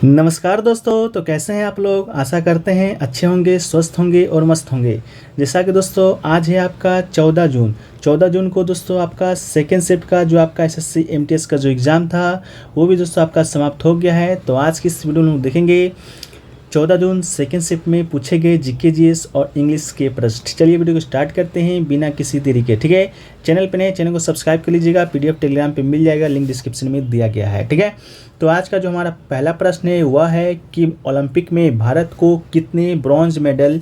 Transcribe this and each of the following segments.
नमस्कार दोस्तों। तो कैसे हैं आप लोग? आशा करते हैं अच्छे होंगे, स्वस्थ होंगे और मस्त होंगे। जैसा कि दोस्तों आज है आपका 14 जून को दोस्तों आपका सेकेंड शिफ्ट का जो आपका एसएससी एमटीएस का जो एग्ज़ाम था वो भी दोस्तों आपका समाप्त हो गया है। तो आज की इस वीडियो में हम देखेंगे 14 जून सेकेंड शिफ्ट में पूछे गए जीके जीएस और इंग्लिश के प्रश्न। चलिए वीडियो को स्टार्ट करते हैं बिना किसी देरी के। ठीक है, चैनल पे नए चैनल को सब्सक्राइब कर लीजिएगा। पीडीएफ टेलीग्राम पे मिल जाएगा, लिंक डिस्क्रिप्शन में दिया गया है। ठीक है, तो आज का जो हमारा पहला प्रश्न है वह है कि ओलंपिक में भारत को कितने ब्रॉन्ज मेडल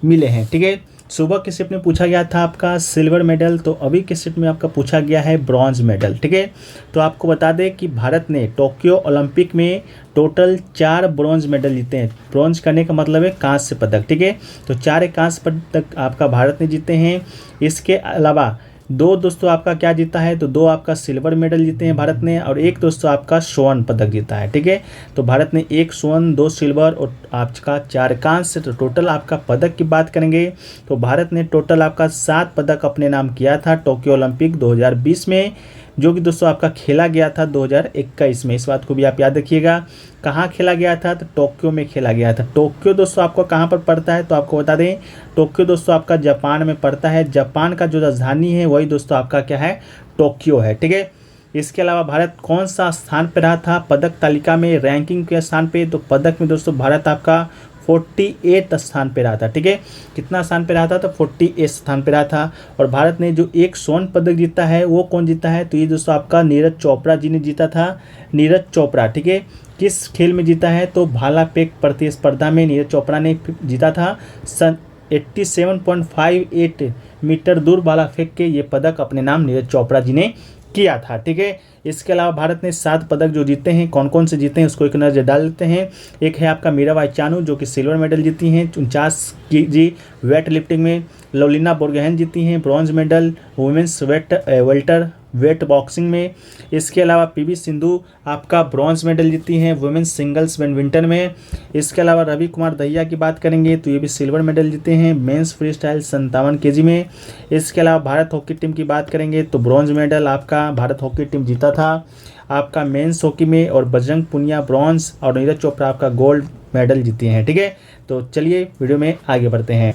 मिले हैं। ठीक है, सुबह के शिफ्ट में पूछा गया था आपका सिल्वर मेडल, तो अभी के शिफ्ट में आपका पूछा गया है ब्रॉन्ज मेडल। ठीक है, तो आपको बता दें कि भारत ने टोक्यो ओलंपिक में टोटल 4 ब्रॉन्ज मेडल जीते हैं। ब्रॉन्ज करने का मतलब है कांस्य पदक। ठीक है, तो 4 कांस्य पदक आपका भारत ने जीते हैं। इसके अलावा 2 दोस्तों आपका क्या जीता है, तो 2 आपका सिल्वर मेडल जीते हैं भारत ने और 1 दोस्तों आपका स्वर्ण पदक जीता है। ठीक है, तो भारत ने 1 स्वर्ण, 2 सिल्वर और आपका 4 कांस्य, तो टोटल आपका पदक की बात करेंगे तो भारत ने टोटल आपका 7 पदक अपने नाम किया था टोक्यो ओलंपिक 2020 में, जो कि दोस्तों आपका खेला गया था 2021 में। इस बात को भी आप याद रखिएगा। कहाँ खेला गया था, तो टोक्यो में खेला गया था। टोक्यो दोस्तों आपको कहाँ पर पड़ता है, तो आपको बता दें टोक्यो दोस्तों आपका जापान में पड़ता है। जापान का जो राजधानी है वही दोस्तों आपका क्या है, टोक्यो है। ठीक है, इसके अलावा भारत कौन सा स्थान पर रहा था पदक तालिका में, रैंकिंग के स्थान पे, तो पदक में दोस्तों भारत आपका 48 स्थान पे रहा था। ठीक है, कितना स्थान पे रहा था, तो 48 स्थान पे रहा था। और भारत ने जो 1 स्वर्ण पदक जीता है वो कौन जीता है, तो ये दोस्तों आपका नीरज चोपड़ा जी ने जीता था। नीरज चोपड़ा, ठीक है, किस खेल में जीता है, तो भाला फेंक प्रतिस्पर्धा में नीरज चोपड़ा ने जीता था। सन 87.58 मीटर दूर भाला फेंक के ये पदक अपने नाम नीरज चोपड़ा जी ने किया था। ठीक है, इसके अलावा भारत ने 7 पदक जो जीते हैं, कौन कौन से जीते हैं उसको एक नज़र डाल लेते हैं। एक है आपका मीराबाई चानू जो कि सिल्वर मेडल जीती हैं 49 केजी वेट लिफ्टिंग में। लवलीना बोरगोहेन जीती हैं bronze medal women's welterweight boxing में। इसके अलावा पीवी सिंधु आपका ब्रॉन्ज मेडल जीती हैं वुमेंस सिंगल्स बैडमिंटन में। इसके अलावा रवि कुमार दहिया की बात करेंगे तो ये भी सिल्वर मेडल जीते हैं मेंस फ्री स्टाइल 57 केजी में। इसके अलावा भारत हॉकी टीम की बात करेंगे तो ब्रॉन्ज मेडल आपका भारत हॉकी टीम जीता था आपका मेंस हॉकी में, और बजरंग पुनिया ब्रॉन्ज और नीरज चोपड़ा आपका गोल्ड मेडल जीते हैं। ठीक है, तो चलिए वीडियो में आगे बढ़ते हैं।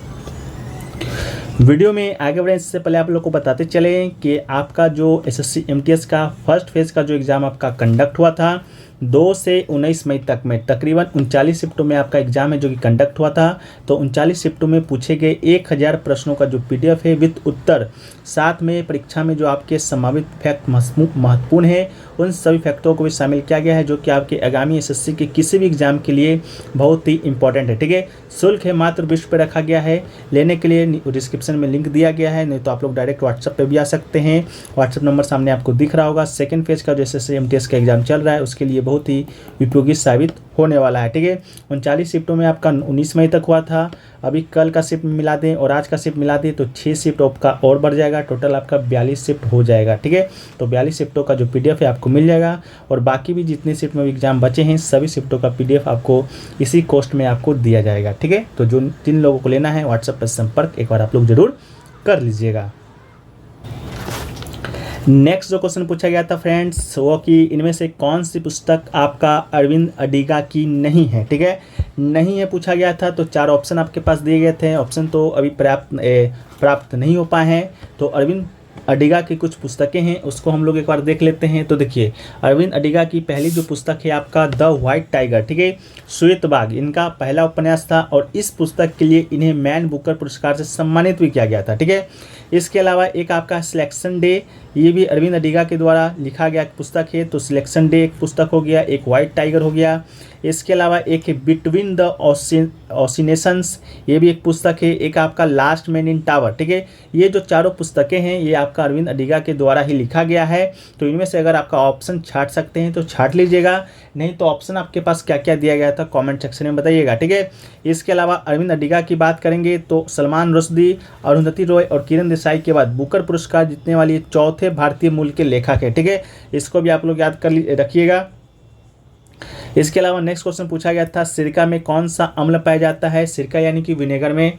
वीडियो में आगे बढ़ने से पहले आप लोग को बताते चलें कि आपका जो एसएससी एमटीएस का फर्स्ट फेज़ का जो एग्ज़ाम आपका कंडक्ट हुआ था 2 से 19 मई तक में, तकरीबन 39 शिफ्टों में आपका एग्जाम है जो कि कंडक्ट हुआ था। तो 39 शिफ्टों में पूछे गए 1000 प्रश्नों का जो पीडीएफ है विद उत्तर, साथ में परीक्षा में जो आपके संभावित फैक्ट महत्वपूर्ण है उन सभी फैक्टरों को भी शामिल किया गया है जो कि आपके आगामी एसएससी के किसी भी एग्जाम के लिए बहुत ही इंपॉर्टेंट है। ठीक है, शुल्क है मात्र 20 रुपये रखा गया है। लेने के लिए डिस्क्रिप्शन में लिंक दिया गया है, नहीं तो आप लोग डायरेक्ट व्हाट्सएप पे भी आ सकते हैं। व्हाट्सएप नंबर सामने आपको दिख रहा होगा। सेकंड फेज का जो एसएससी एमटीएस का एग्जाम चल रहा है उसके लिए बहुत ही उपयोगी साबित होने वाला है। ठीक है, 39 शिफ्टों में आपका 19 मई तक हुआ था। अभी कल का शिफ्ट मिला दें और आज का शिफ्ट मिला दें तो 6 शिफ्ट आपका और बढ़ जाएगा, टोटल आपका 42 शिफ्ट हो जाएगा। ठीक है, तो 42 शिफ्टों का जो पीडीएफ है आपको मिल जाएगा, और बाकी भी जितने शिफ्ट में एग्जाम बचे हैं सभी शिफ्टों का पीडीएफ आपको इसी कॉस्ट में आपको दिया जाएगा। ठीक है, तो जो जिन लोगों को लेना है व्हाट्सएप पर संपर्क एक बार आप लोग जरूर कर लीजिएगा। नेक्स्ट जो क्वेश्चन पूछा गया था फ्रेंड्स वो कि इनमें से कौन सी पुस्तक आपका अरविंद अडिगा की नहीं है। ठीक है, नहीं है पूछा गया था, तो 4 ऑप्शन आपके पास दिए गए थे। ऑप्शन तो अभी प्राप्त नहीं हो पाए हैं। तो अरविंद अडिगा की कुछ पुस्तकें हैं उसको हम लोग एक बार देख लेते हैं। तो देखिए अरविंद अडिगा की पहली जो पुस्तक है आपका द व्हाइट टाइगर, ठीक है, श्वेत बाघ, इनका पहला उपन्यास था और इस पुस्तक के लिए इन्हें मैन बुकर पुरस्कार से सम्मानित भी किया गया था। ठीक है, इसके अलावा एक आपका सिलेक्शन डे, ये भी अरविंद अडिगा के द्वारा लिखा गया पुस्तक है। तो सिलेक्शन डे एक पुस्तक हो गया, एक व्हाइट टाइगर हो गया। इसके अलावा एक है बिटवीन द ऑसिनेशंस, ये भी एक पुस्तक है। एक आपका लास्ट मैन इन टावर। ठीक है, ये जो चारों पुस्तकें हैं ये आपका अरविंद अडिगा के द्वारा ही लिखा गया है। तो इनमें से अगर आपका ऑप्शन छांट सकते हैं तो छांट लीजिएगा, नहीं तो ऑप्शन आपके पास क्या क्या दिया गया था कमेंट सेक्शन में बताइएगा। ठीक है, इसके अलावा अरविंद अडिगा की बात करेंगे तो सलमान रुश्दी, अरुंधति रॉय और किरण देसाई के बाद बुकर पुरस्कार जीतने वाली चौथे भारतीय मूल के लेखक है। ठीक है, इसको भी आप लोग याद कर रखिएगा। इसके अलावा नेक्स्ट क्वेश्चन पूछा गया था सिरका में कौन सा अम्ल पाया जाता है। सिरका यानी कि विनेगर में,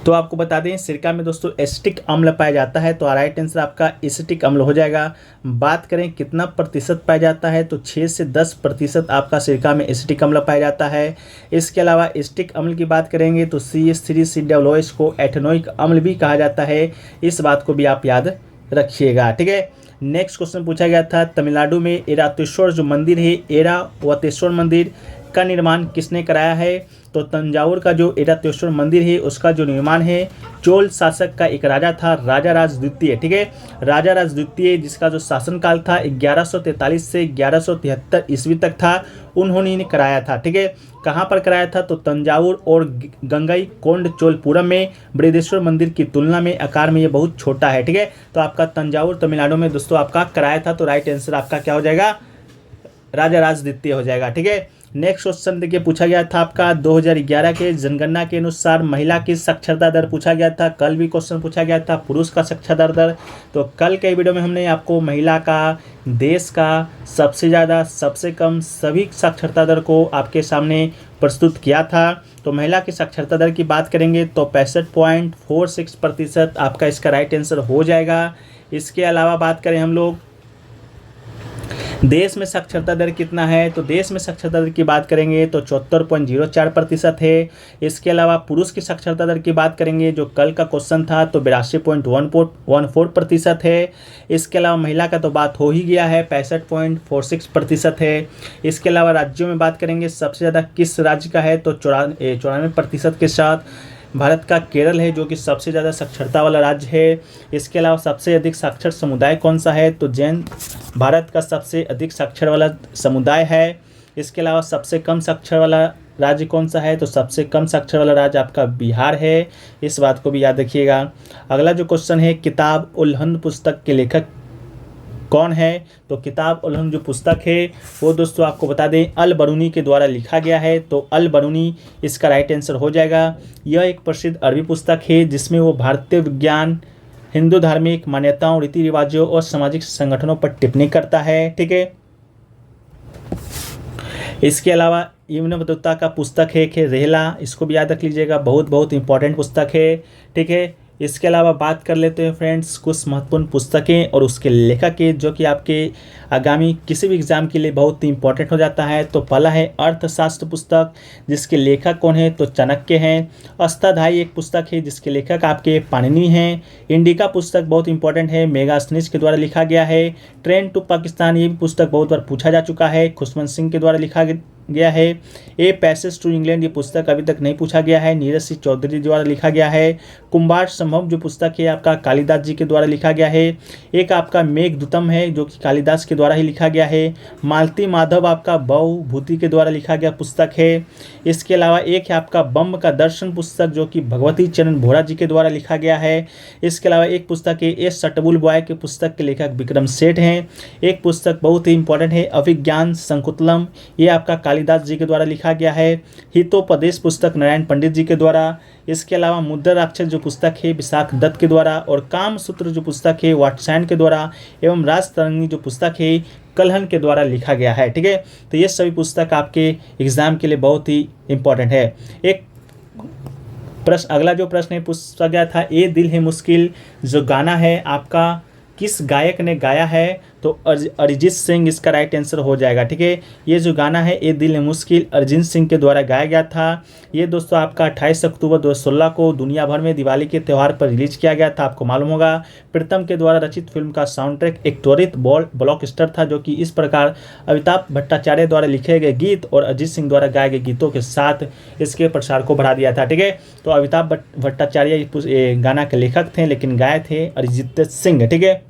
तो आपको बता दें सिरका में दोस्तों एसिटिक अम्ल पाया जाता है, तो राइट आंसर आपका एसिटिक अम्ल हो जाएगा। बात करें कितना प्रतिशत पाया जाता है, तो 6 से 10% आपका सिरका में एसिटिक अम्ल पाया जाता है। इसके अलावा एसिटिक अम्ल की बात करेंगे तो CH3COOH को एथेनोइक अम्ल भी कहा जाता है, इस बात को भी आप याद रखिएगा। ठीक है, नेक्स्ट क्वेश्चन पूछा गया था तमिलनाडु में एरातेश्वर जो मंदिर है, एरावतेश्वर मंदिर का निर्माण किसने कराया है। तो तंजावुर का जो एरातेश्वर मंदिर है उसका जो निर्माण है चोल शासक का एक राजा था, राजा राज द्वितीय। ठीक है, राजा राज द्वितीय जिसका जो शासनकाल था 1143 से 1173 ईस्वी तक था, उन्होंने कराया था। ठीक है, कहाँ पर कराया था, तो तंजावुर और गंगई कोंड चोलपुरम में। बृहदेश्वर मंदिर की तुलना में आकार में ये बहुत छोटा है। ठीक है, तो आपका तंजावुर तमिलनाडु में दोस्तों आपका कराया था, तो राइट आंसर आपका क्या हो जाएगा, राजा राज द्वितीय हो जाएगा। ठीक है, नेक्स्ट क्वेश्चन देखिए पूछा गया था आपका 2011 के जनगणना के अनुसार महिला की साक्षरता दर पूछा गया था। कल भी क्वेश्चन पूछा गया था पुरुष का साक्षरता दर। तो कल के वीडियो में हमने आपको महिला का, देश का सबसे ज़्यादा, सबसे कम सभी साक्षरता दर को आपके सामने प्रस्तुत किया था। तो महिला की साक्षरता दर की बात करेंगे तो 65.46% आपका इसका राइट आंसर हो जाएगा। इसके अलावा बात करें हम लोग देश में साक्षरता दर कितना है, तो देश में साक्षरता दर की बात करेंगे तो 74.04% है। इसके अलावा पुरुष की साक्षरता दर की बात करेंगे जो कल का क्वेश्चन था तो 82.14% है। इसके अलावा महिला का तो बात हो ही गया है, 65.46% है। इसके अलावा राज्यों में बात करेंगे सबसे ज़्यादा किस राज्य का है, तो 94% के साथ भारत का केरल है जो कि सबसे ज़्यादा साक्षरता वाला राज्य है। इसके अलावा सबसे अधिक साक्षर समुदाय कौन सा है, तो जैन भारत का सबसे अधिक साक्षर वाला समुदाय है। इसके अलावा सबसे कम साक्षर वाला राज्य कौन सा है, तो सबसे कम साक्षर वाला राज्य आपका बिहार है, इस बात को भी याद रखिएगा। अगला जो क्वेश्चन है किताब उल हिंद पुस्तक के लेखक कौन है, तो किताब उल हिंद जो पुस्तक है वो दोस्तों आपको बता दें अल बरूनी के द्वारा लिखा गया है, तो अल बरूनी इसका राइट आंसर हो जाएगा। यह एक प्रसिद्ध अरबी पुस्तक है जिसमें वो भारतीय विज्ञान, हिंदू धार्मिक मान्यताओं, रीति रिवाजों और सामाजिक संगठनों पर टिप्पणी करता है। ठीक है, इसके अलावा इब्न बतूता का पुस्तक है कि रेहला, इसको भी याद रख लीजिएगा, बहुत इंपॉर्टेंट पुस्तक है। ठीक है, इसके अलावा बात कर लेते हैं फ्रेंड्स कुछ महत्वपूर्ण पुस्तकें और उसके लेखक के जो कि आपके आगामी किसी भी एग्जाम के लिए बहुत ही इंपॉर्टेंट हो जाता है। तो पहला है अर्थशास्त्र पुस्तक जिसके लेखक कौन है, तो चाणक्य हैं। अष्टाध्यायी एक पुस्तक है जिसके लेखक आपके पाणिनि हैं। इंडिका पुस्तक बहुत इंपॉर्टेंट है, मेगास्थनीज के द्वारा लिखा गया है। ट्रेन टू पाकिस्तान ये भी पुस्तक बहुत बार पूछा जा चुका है, खुशवंत सिंह के द्वारा लिखा गया है। ए पैसेज टू इंग्लैंड ये पुस्तक अभी तक नहीं पूछा गया है, नीरज सिंह चौधरी द्वारा लिखा गया है। कुंभार संभव जो पुस्तक है आपका कालिदास जी के द्वारा लिखा गया है। एक आपका मेघदूतम है जो कि कालिदास के द्वारा ही लिखा गया है। मालती माधव आपका बहुभूति के द्वारा लिखा गया पुस्तक है। इसके अलावा एक है आपका बम्ब का दर्शन पुस्तक जो कि भगवती चरण भोरा जी के द्वारा लिखा गया है। इसके अलावा एक पुस्तक है एस सटबुलबॉय के पुस्तक के लेखक विक्रम सेठ हैं। एक पुस्तक बहुत ही इंपॉर्टेंट है अभिज्ञान संकुतलम, ये आपका कालिदास जी के द्वारा लिखा गया है। हितोपदेश पुस्तक नारायण पंडित जी के द्वारा। इसके अलावा मुद्रा राक्षस जो पुस्तक है विशाख दत्त के द्वारा, और कामसूत्र जो पुस्तक है वात्स्यायन के द्वारा, एवं राजतरंगिणी जो पुस्तक है कल्हण के द्वारा लिखा गया है। ठीक है, तो ये सभी पुस्तक आपके एग्जाम के लिए बहुत ही इंपॉर्टेंट है। एक प्रश्न, अगला जो प्रश्न है पूछा गया था ए दिल है मुश्किल जो गाना है आपका किस गायक ने गाया है, तो अरिजीत सिंह इसका राइट आंसर हो जाएगा। ठीक है, ये जो गाना है ए दिल है मुश्किल अरिजीत सिंह के द्वारा गाया गया था। ये दोस्तों आपका 28 अक्टूबर 2016 को दुनिया भर में दिवाली के त्यौहार पर रिलीज किया गया था, आपको मालूम होगा। प्रीतम के द्वारा रचित फिल्म का साउंड ट्रैक एक त्वरित ब्लॉकबस्टर था जो कि इस प्रकार अमिताभ भट्टाचार्य द्वारा लिखे गए गीत और अरिजीत सिंह द्वारा गाए गए गीतों के साथ इसके प्रसार को बढ़ा दिया था। ठीक है, तो अमिताभ भट्टाचार्य गाना के लेखक थे लेकिन गाए थे अरिजीत सिंह। ठीक है,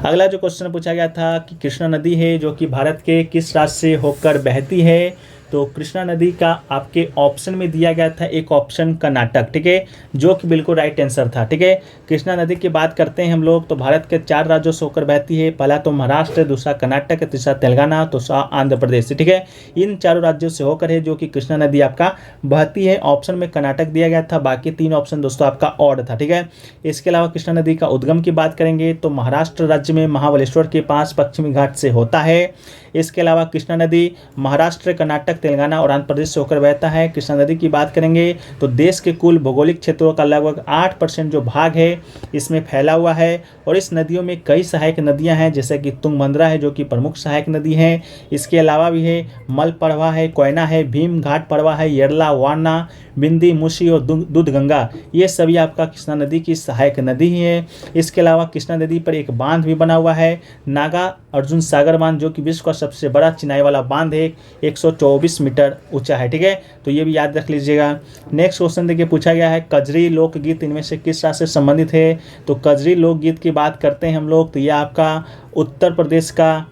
अगला जो क्वेश्चन पूछा गया था कि कृष्णा नदी है जो कि भारत के किस राज्य से होकर बहती है, तो कृष्णा नदी का आपके ऑप्शन में दिया गया था एक ऑप्शन कर्नाटक। ठीक है, जो कि बिल्कुल राइट आंसर था। ठीक है, कृष्णा नदी की बात करते हैं हम लोग तो भारत के 4 राज्यों से होकर बहती है। पहला तो महाराष्ट्र, दूसरा कर्नाटक, तीसरा तेलंगाना, तो आंध्र प्रदेश। ठीक है, इन 4 राज्यों से होकर है जो कि कृष्णा नदी आपका बहती है। ऑप्शन में कर्नाटक दिया गया था, बाकी 3 ऑप्शन दोस्तों आपका ऑड था। ठीक है, इसके अलावा कृष्णा नदी का उद्गम की बात करेंगे तो महाराष्ट्र राज्य में महाबलेश्वर के पास पश्चिमी घाट से होता है। इसके अलावा कृष्णा नदी महाराष्ट्र, कर्नाटक, कर्नाटक, तेलंगाना और आंध्र प्रदेश से होकर बहता है। कृष्णा नदी की बात करेंगे तो देश के कुल भौगोलिक क्षेत्रों का लगभग 8% जो भाग है इसमें फैला हुआ है। और इस नदियों में कई सहायक नदियां हैं, जैसे कि तुंगभद्रा है जो कि प्रमुख सहायक नदी है। इसके अलावा भी है मलप्रभा है, कोयना है, भीम घाट प्रभा है, येरला, वारना, बिंदी, मुसी और दूधगंगा, ये सभी आपका कृष्णा नदी की सहायक नदी ही है। इसके अलावा कृष्णा नदी पर एक बांध भी बना हुआ है, नागा अर्जुन सागर बांध, जो कि विश्व का सबसे बड़ा चिनाई वाला बांध है, 124 मीटर ऊंचा है। ठीक है, तो ये भी याद रख लीजिएगा। नेक्स्ट क्वेश्चन देखिए पूछा गया है, कजरी लोकगीत इनमें से किस राज्य से संबंधित है? तो कजरी लोकगीत की बात करते हैं हम लोग तो ये आपका उत्तर प्रदेश का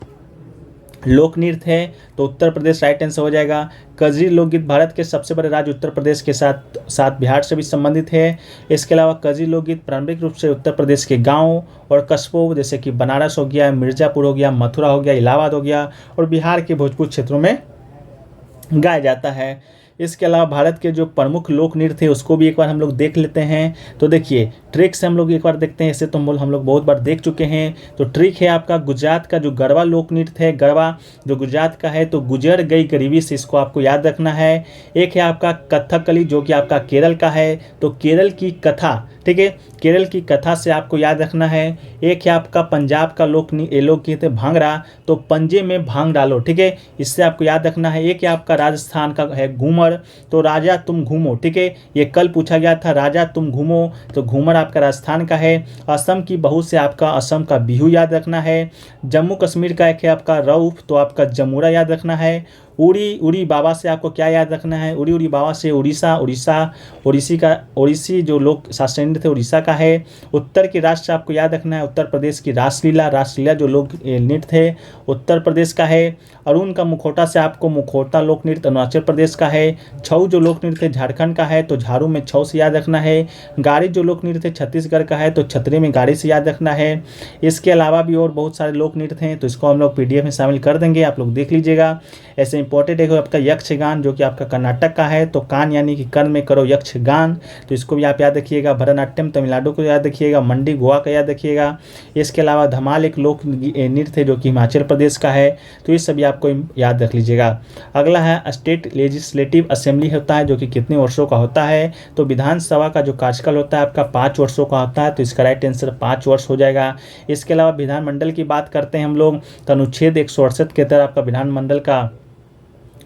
लोक नृत्य है, तो उत्तर प्रदेश राइट आंसर हो जाएगा। कजरी लोकगीत भारत के सबसे बड़े राज्य उत्तर प्रदेश के साथ साथ बिहार से भी संबंधित है। इसके अलावा कजरी लोकगीत पारंपरिक रूप से उत्तर प्रदेश के गांवों और कस्बों जैसे कि बनारस हो गया, मिर्ज़ापुर हो गया, मथुरा हो गया, इलाहाबाद हो गया और बिहार के भोजपुर क्षेत्रों में गाया जाता है। इसके अलावा भारत के जो प्रमुख लोक नृत्य थे उसको भी एक बार हम लोग देख लेते हैं। तो देखिए ट्रिक से हम लोग एक बार देखते हैं, ऐसे तो हम लोग बहुत बार देख चुके हैं। तो ट्रिक है आपका गुजरात का जो गरबा लोक नृत्य है, गरबा जो गुजरात का है, तो गुजर गई गरीबी से इसको आपको याद रखना है। एक है आपका कथकली जो कि आपका केरल का है, तो केरल की कथा, ठीक है, केरल की कथा से आपको याद रखना है। एक है आपका पंजाब का लोकगीत है भांगड़ा, तो पंजे में भांग डालो, ठीक है, इससे आपको याद रखना है। एक है आपका राजस्थान का है घूमर, तो राजा तुम घूमो, ठीक है, ये कल पूछा गया था, राजा तुम घूमो, तो घूमर आपका राजस्थान का है। असम की बहू से आपका असम का बिहू याद रखना है। जम्मू कश्मीर का एक है आपका रऊफ, तो आपका जमुरा याद रखना है। उड़ी उड़ी बाबा से आपको क्या याद रखना है? उड़ी उड़ी बाबा से ओडिसी जो लोक शास्त्रीय नृत्य थे उड़ीसा का है। उत्तर के राष्ट्र आपको याद रखना है, उत्तर प्रदेश की रासलीला जो लोक नृत्य थे उत्तर प्रदेश का है। अरुण का मुखौटा से आपको मुखौटा लोक नृत्य अरुणाचल प्रदेश का है। छऊ जो लोक नृत्य झारखंड का है, तो झाड़ू में छऊ से याद रखना है। गाड़ी जो लोक नृत्य छत्तीसगढ़ का है, तो छतरी में गाड़ी से याद रखना है। इसके अलावा भी और बहुत सारे लोक नृत्य हैं, तो इसको हम लोग PDF में शामिल कर देंगे, आप लोग देख लीजिएगा। ऐसे इंपॉर्टेंट है आपका यक्षगान जो कि आपका कर्नाटक का है, तो कान यानी कि कर्ण में करो यक्षगान, तो इसको भी आप याद रखिएगा। भरतनाट्यम तमिलनाडु को याद रखिएगा। मंडी गोवा का याद रखिएगा। इसके अलावा धमाल एक लोक नृत्य है जो कि हिमाचल प्रदेश का है, तो ये सभी आपको याद रख लीजिएगा। अगला है स्टेट लेजिस्लेटिव असेंबली होता है जो कि कितने वर्षों का होता है? तो विधानसभा का जो कार्यकाल होता है आपका 5 वर्षों का होता है, तो इसका राइट आंसर 5 वर्ष हो जाएगा। इसके अलावा विधानमंडल की बात करते हैं हम लोग, तो अनुच्छेद 168 के तहत आपका विधानमंडल का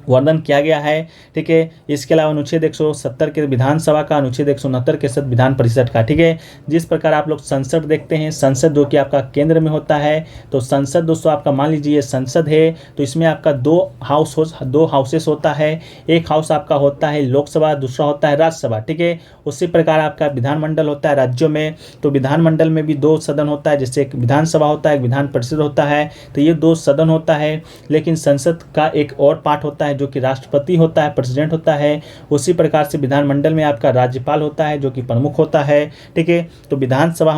वर्णन किया गया है, ठीक है। इसके अलावा अनुच्छेद 170 के विधानसभा का, अनुच्छेद 169 के साथ विधान परिषद का, ठीक है। जिस प्रकार आप लोग संसद देखते हैं, संसद जो कि आपका केंद्र में होता है, तो संसद दोस्तों आपका मान लीजिए संसद है, तो इसमें आपका दो हाउसेस होता है। एक हाउस आपका होता है लोकसभा, दूसरा होता है राज्यसभा, ठीक है। उसी प्रकार आपका विधानमंडल होता है राज्यों में, तो विधानमंडल में भी 2 सदन होता है, जैसे एक विधानसभा होता है, एक विधान परिषद होता है, तो ये 2 सदन होता है। लेकिन संसद का एक और पार्ट होता है जो कि राष्ट्रपति होता है, प्रेसिडेंट होता है। उसी प्रकार से विधानमंडल में आपका राज्यपाल होता है जो कि प्रमुख होता है, ठीक है। तो विधानसभा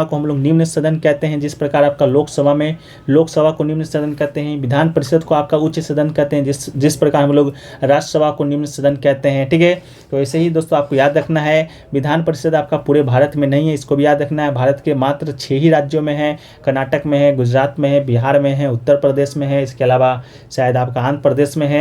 को हम लोग निम्न सदन कहते हैं। जिस प्रकार आपका लोकसभा को निम्न सदन कहते हैं, विधान परिषद को आपका उच्च सदन कहते हैं, जिस प्रकार हम लोग राज्यसभा को निम्न सदन कहते हैं, ठीक है। तो ऐसे ही दोस्तों आपको याद रखना है, विधान परिषद आपका पूरे भारत में नहीं है, इसको भी याद रखना है। भारत के मात्र 6 ही राज्यों में है, कर्नाटक में है, गुजरात में है, बिहार में है, उत्तर प्रदेश में है, इसके अलावा शायद आपका आंध्र प्रदेश में है,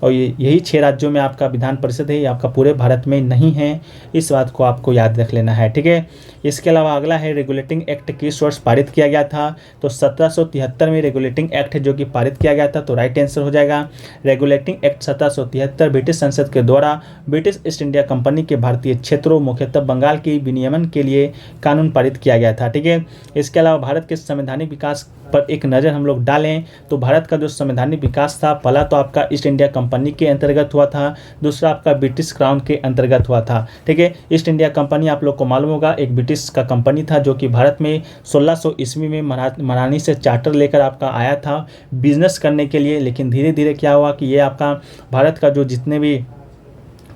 और यही 6 राज्यों में आपका विधान परिषद है, ये आपका पूरे भारत में नहीं है। इस बात को आपको याद रख लेना है, ठीक है। इसके अलावा अगला है रेगुलेटिंग एक्ट किस वर्ष पारित किया गया था? तो 1773 में रेगुलेटिंग एक्ट है जो कि पारित किया गया था, तो राइट आंसर हो जाएगा। रेगुलेटिंग एक्ट 1773 ब्रिटिश संसद के द्वारा ब्रिटिश ईस्ट इंडिया कंपनी के भारतीय क्षेत्रों मुख्यतः बंगाल के विनियमन के लिए कानून पारित किया गया था, ठीक है। इसके अलावा भारत के संवैधानिक विकास पर एक नज़र हम लोग डालें तो भारत का जो संवैधानिक विकास था, पहला तो आपका ईस्ट इंडिया कंपनी के अंतर्गत हुआ था, दूसरा आपका ब्रिटिश क्राउन के अंतर्गत हुआ था, ठीक है। ईस्ट इंडिया कंपनी आप लोग को मालूम होगा एक ब्रिटिश का कंपनी था जो कि भारत में 1600 ईस्वी में मरानी से चार्टर लेकर आपका आया था बिजनेस करने के लिए। लेकिन धीरे धीरे क्या हुआ कि ये आपका भारत का जो जितने भी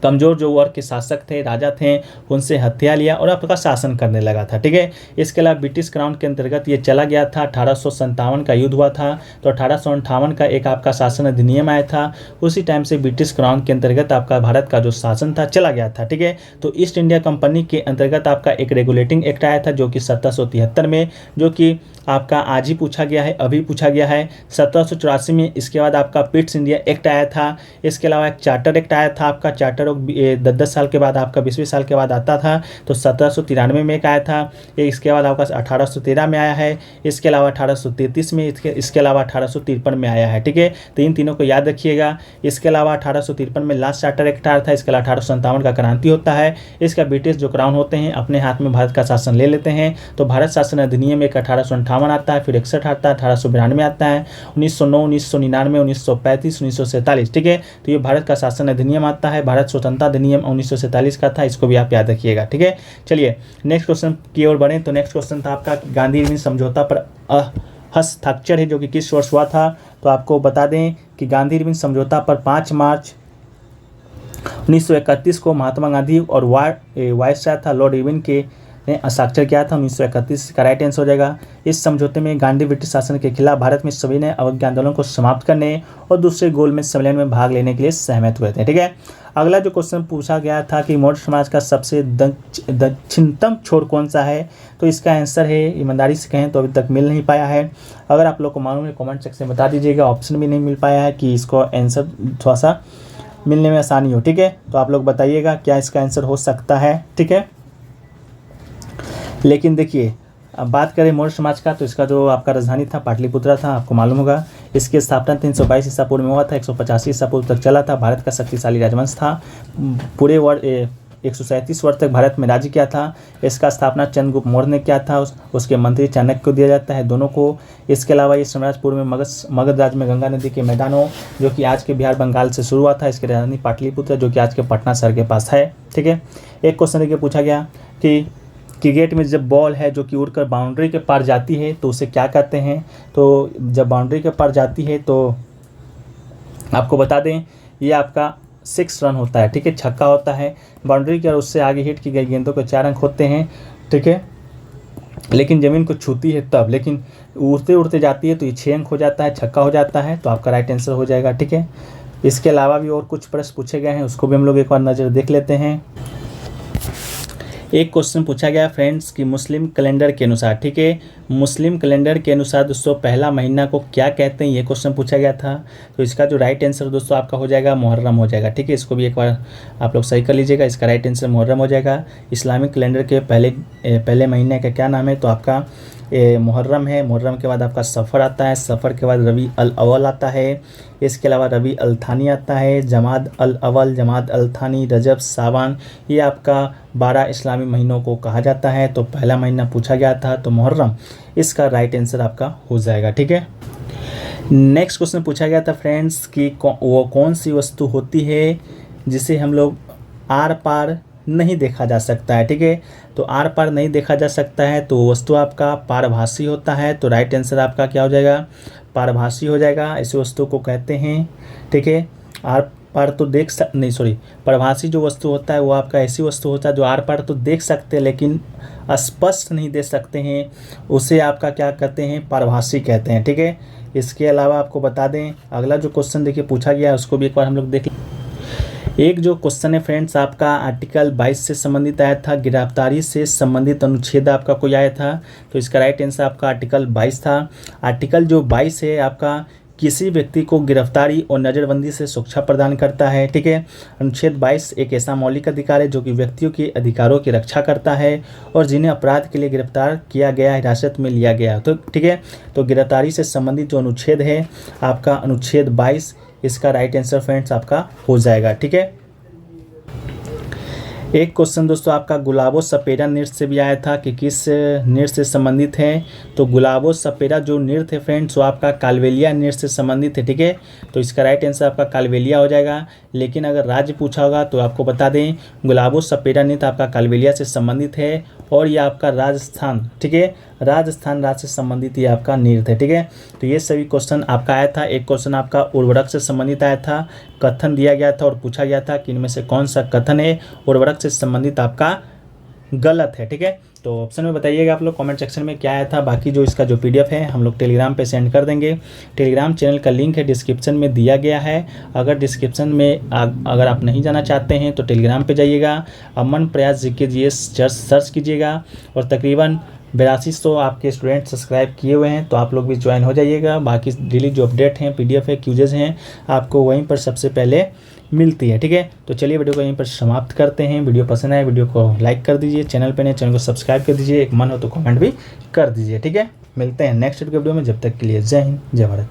कमज़ोर जो वर्ग के शासक थे, राजा थे, उनसे हथियार लिया और आपका शासन करने लगा था, ठीक है। इसके अलावा ब्रिटिश क्राउन के अंतर्गत ये चला गया था। 1857 का युद्ध हुआ था, तो 1858 का एक आपका शासन अधिनियम आया था। उसी टाइम से ब्रिटिश क्राउन के अंतर्गत आपका भारत का जो शासन था चला गया था, ठीक है। तो ईस्ट इंडिया कंपनी के अंतर्गत आपका एक रेगुलेटिंग एक्ट आया था जो कि 1773 में, जो कि आपका आज ही पूछा गया है, अभी पूछा गया है। 1784 में इसके बाद आपका पिट्स इंडिया एक्ट आया था। इसके अलावा एक चार्टर एक्ट आया था आपका, चार्टर 10-10 साल के बाद आपका 20 साल के बाद आता था, तो 1793 में एक आया था। इसके बाद आपका 1813 में आया है। इसके अलावा 1833 में, इसके अलावा 1853 में आया है। ठीक है, तो इन तीनों को याद रखिएगा। इसके अलावा 1853 में लास्ट चार्टर एक्ट आया था। इसके अलावा 1857 का क्रांति होता है। इसका ब्रिटिश जो क्राउन होते हैं अपने हाथ में भारत का शासन ले लेते हैं। तो भारत शासन अधिनियम एक 1858 आता है, फिर 61 आता है, 1892 आता है, 1909, 1999, 1935, 1947। ठीक है, तो ये भारत का शासन अधिनियम आता है। भारत स्वतंत्रता अधिनियम 1947 का था, इसको भी आप याद रखिएगा। ठीक है, चलिए नेक्स्ट क्वेश्चन की ओर बढ़ें। तो नेक्स्ट क्वेश्चन था आपका गांधी इरविन समझौता पर हस्ताक्षर है, जो कि किस वर्ष हुआ था। तो आपको बता दें कि गांधी इरविन समझौता पर 5 मार्च 1931 को महात्मा गांधी और वायसराय था लॉर्ड इरविन के ने हस्ताक्षर किया था। 1931 का राइट आंसर हो जाएगा। इस समझौते में गांधी ब्रिटिश शासन के खिलाफ भारत में सभी ने अवज्ञा आंदोलन को समाप्त करने और दूसरे गोलमेज सम्मेलन में भाग लेने के लिए सहमत हुए थे। ठीक है, अगला जो क्वेश्चन पूछा गया था कि मौर्य समाज का सबसे दक्षिणतम छोर कौन सा है। तो इसका आंसर है, ईमानदारी से कहें तो अभी तक मिल नहीं पाया है। अगर आप लोग को मालूम है कॉमेंट सेक्शन में बता दीजिएगा। ऑप्शन भी नहीं मिल पाया है कि इसको आंसर थोड़ा सा मिलने में आसानी हो। ठीक है, तो आप लोग बताइएगा क्या इसका आंसर हो सकता है। ठीक है, लेकिन देखिए अब बात करें मौर्य समाज का, तो इसका जो आपका राजधानी था पाटलिपुत्रा था, आपको मालूम होगा। इसकी स्थापना 322 ईसा पूर्व में हुआ था, 185 ईसा पूर्व तक चला था। भारत का शक्तिशाली राजवंश था। पूरे 137 वर्ष तक भारत में राज्य किया था। इसका स्थापना चंद्रगुप्त मौर्य ने किया था, उसके मंत्री चाणक्य को दिया जाता है, दोनों को। इसके अलावा ये साम्राज्य पूर्व में मगध राज्य में गंगा नदी के मैदानों, जो कि आज के बिहार बंगाल से शुरू हुआ था। इसकी राजधानी पाटलिपुत्र, जो कि आज के पटना शहर के पास है। ठीक है, एक क्वेश्चन देखिए पूछा गया कि क्रिकेट में जब बॉल है जो कि उड़कर बाउंड्री के पार जाती है तो उसे क्या कहते हैं। तो जब बाउंड्री के पार जाती है तो आपको बता दें ये आपका 6 रन होता है। ठीक है, छक्का होता है। बाउंड्री के और उससे आगे हिट की गई गेंदों को 4 अंक होते हैं। ठीक है, लेकिन ज़मीन को छूती है तब, लेकिन उड़ते उड़ते जाती है तो ये 6 अंक हो जाता है, छक्का हो जाता है। तो आपका राइट आंसर हो जाएगा। ठीक है, इसके अलावा भी और कुछ प्रश्न पूछे गए हैं, उसको भी हम लोग एक बार नज़र देख लेते हैं। एक क्वेश्चन पूछा गया फ्रेंड्स कि मुस्लिम कैलेंडर के अनुसार, ठीक है, मुस्लिम कैलेंडर के अनुसार दोस्तों पहला महीना को क्या कहते हैं, ये क्वेश्चन पूछा गया था। तो इसका जो राइट आंसर दोस्तों आपका हो जाएगा मुहर्रम हो जाएगा। ठीक है, इसको भी एक बार आप लोग सही कर लीजिएगा। इसका राइट आंसर मुहर्रम हो जाएगा। इस्लामिक कैलेंडर के पहले महीने का क्या नाम है, तो आपका मुहर्रम है। मुहर्रम के बाद आपका सफ़र आता है, सफ़र के बाद रबी अल अव्वल आता है। इसके अलावा रबी अल थानी आता है, जमाद अल अव्वल, जमाद अल थानी, रजब, सावन, ये आपका 12 इस्लामी महीनों को कहा जाता है। तो पहला महीना पूछा गया था तो मुहर्रम इसका राइट आंसर आपका हो जाएगा। ठीक है, नेक्स्ट क्वेश्चन पूछा गया था फ्रेंड्स कि वो कौन सी वस्तु होती है जिसे हम लोग आर पार नहीं देखा जा सकता है। ठीक है, तो आर पार नहीं देखा जा सकता है तो वस्तु आपका पारभासी होता है। तो राइट आंसर आपका क्या हो जाएगा, पारभासी हो जाएगा। ऐसी वस्तु को कहते हैं। ठीक है, आर पार तो पारभासी जो वस्तु होता है वो आपका ऐसी वस्तु होता है जो आर पार तो देख सकते हैं लेकिन स्पष्ट नहीं देख सकते हैं, उसे आपका क्या कहते हैं, पारभासी कहते हैं। ठीक है, इसके अलावा आपको बता दें अगला जो क्वेश्चन देखिए पूछा गया है उसको भी एक बार हम लोग देख लें। एक जो क्वेश्चन है फ्रेंड्स आपका आर्टिकल 22 से संबंधित आया था, गिरफ्तारी से संबंधित अनुच्छेद आपका कोई आया था। तो इसका राइट आंसर आपका आर्टिकल 22 था। आर्टिकल जो 22 है आपका किसी व्यक्ति को गिरफ्तारी और नज़रबंदी से सुरक्षा प्रदान करता है। ठीक है, अनुच्छेद 22 एक ऐसा मौलिक अधिकार है जो कि व्यक्तियों के अधिकारों की रक्षा करता है और जिन्हें अपराध के लिए गिरफ्तार किया गया, हिरासत में लिया गया। तो ठीक है, तो गिरफ्तारी से संबंधित जो अनुच्छेद है आपका अनुच्छेद 22, इसका राइट आंसर फ्रेंड्स आपका हो जाएगा। ठीक है, एक क्वेश्चन दोस्तों आपका गुलाबो सपेरा नृत्य से भी आया था कि किस नृत्य से संबंधित है। तो गुलाबो सपेरा जो नृत्य है फ्रेंड्स वो आपका कालबेलिया नृत्य से संबंधित है। ठीक है, तो इसका राइट आंसर आपका कालबेलिया हो जाएगा। लेकिन अगर राज्य पूछा होगा तो आपको बता दें गुलाबो सपेरा नृत्य आपका कालबेलिया से संबंधित है और ये आपका राजस्थान, ठीक है, राजस्थान राज्य से संबंधित ये आपका नृत्य है। ठीक है, तो ये सभी क्वेश्चन आपका आया था। एक क्वेश्चन आपका उर्वरक से संबंधित आया था, कथन दिया गया था और पूछा गया था कि इनमें से कौन सा कथन है उर्वरक से संबंधित आपका गलत है। ठीक है, तो ऑप्शन में बताइएगा आप लोग कमेंट सेक्शन में क्या आया था। बाकी जो इसका जो PDF है हम लोग टेलीग्राम पे सेंड कर देंगे। टेलीग्राम चैनल का लिंक है डिस्क्रिप्शन में दिया गया है। अगर डिस्क्रिप्शन में अगर आप नहीं जाना चाहते हैं तो टेलीग्राम पे जाइएगा, अमन प्रयास GK GS सर्च कीजिएगा और तकरीबन 8200 आपके स्टूडेंट सब्सक्राइब किए हुए हैं, तो आप लोग भी ज्वाइन हो जाइएगा। बाकी डेली जो अपडेट हैं, PDF है, क्यूजेज हैं, आपको वहीं पर सबसे पहले मिलती है। ठीक है, तो चलिए वीडियो को यहीं पर समाप्त करते हैं। वीडियो पसंद आए वीडियो को लाइक कर दीजिए, चैनल पे नए चैनल को सब्सक्राइब कर दीजिए, एक मन हो तो कमेंट भी कर दीजिए। ठीक है, मिलते हैं नेक्स्ट वीडियो में, जब तक के लिए जय हिंद, जय भारत।